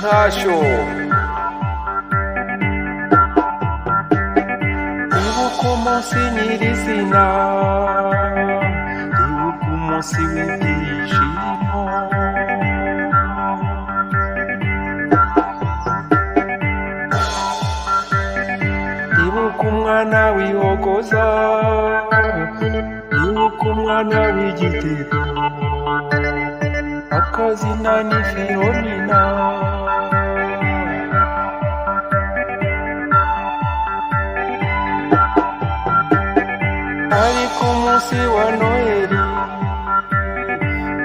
ntashyo ibuka umunsi nyirizina, ibuka umunsi w'ibyishimo, ibuka umwana wihogoza, ibuka umwana w'igitego, akazina ni Filomena. Ariko umunsi wa Noheli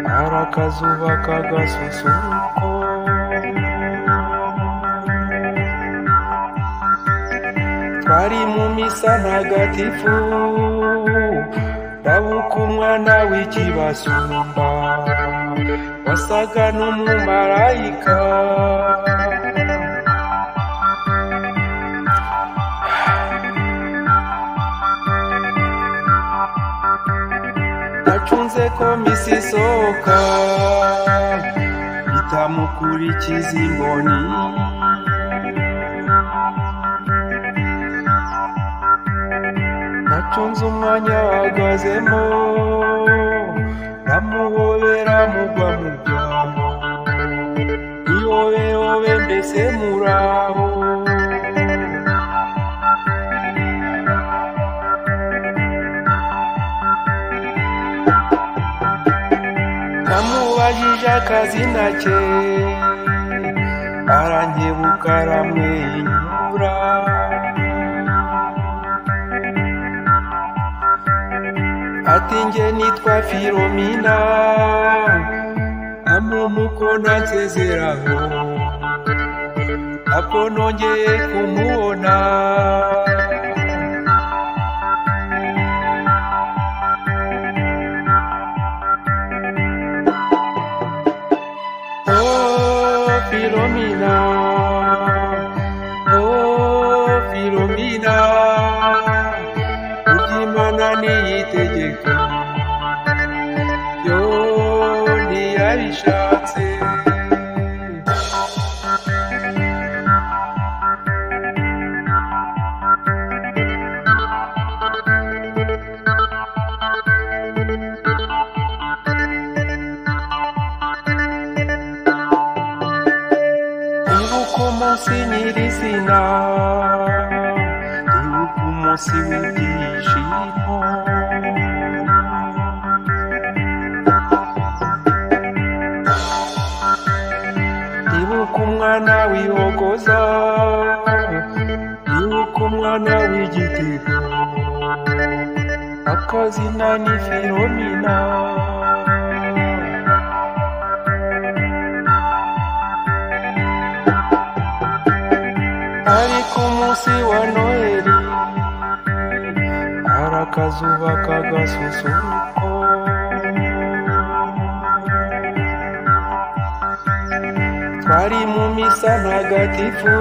hari akazuba k'agasusuruko, twari mu misa ntagatifu, ndabuka umwana w'ikibasumba wasaga n'umumarayika. Nacunze ko misi isohoka bitamukurikiza imboni, nacunze umwanya ahagazemo ndamuhobera mugwa mu byano, ihobehobe mbese muraho. Namubajije akazina ke arankebuka aramwenyura, ati nge nitwa Filomena, amumuko nansezeraho ntabwo nongeye kumubona. Filomena, oh Filomena, Imana niyitegeka, yo ntiyabishatse. Ibuka umunsi nyirizina, ibuka umunsi w'ibyishimo, ibuka umwana wihogoza, ibuka umwana w'igitego, akazina ni Filomena. Ariko umunsi wa Noheli hari akazuba k'agasusuruko, twari mu misa ntagatifu,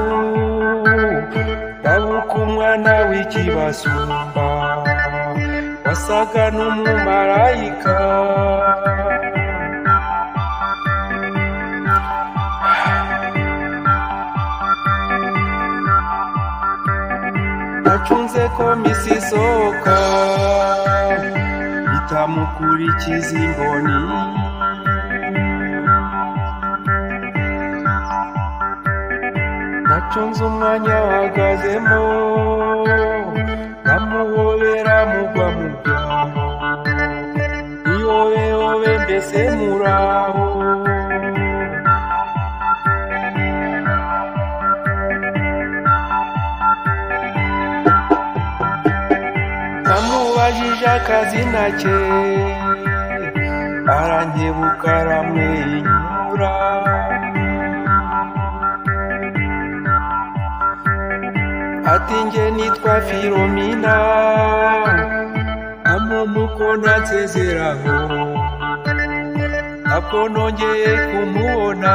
ndabuka umwana w'ikibasumba wasaga n'umumarayika. Nacunze ko misi isohoka bitamukurikiza imboni, nacunze umwanya ahagazemo ndamuhobera mugwa mu byano, ihobehobe mbese muraho. Namubajije akazina ke arankebuka aramwenyura, ati nge nitwa Filomena, amumuko nansezeraho ntabwo nongeye kumubona.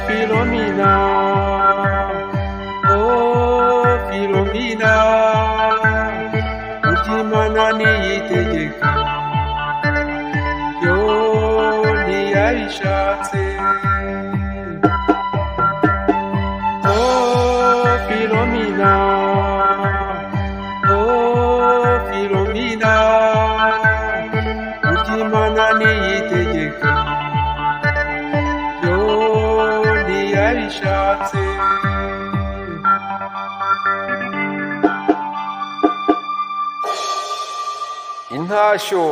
Filomena, oh Filomena. ntiyabishatse. Oh Philomena, oh Philomena, Imana niyitegeka yo ntiyabishatse. Intashyo.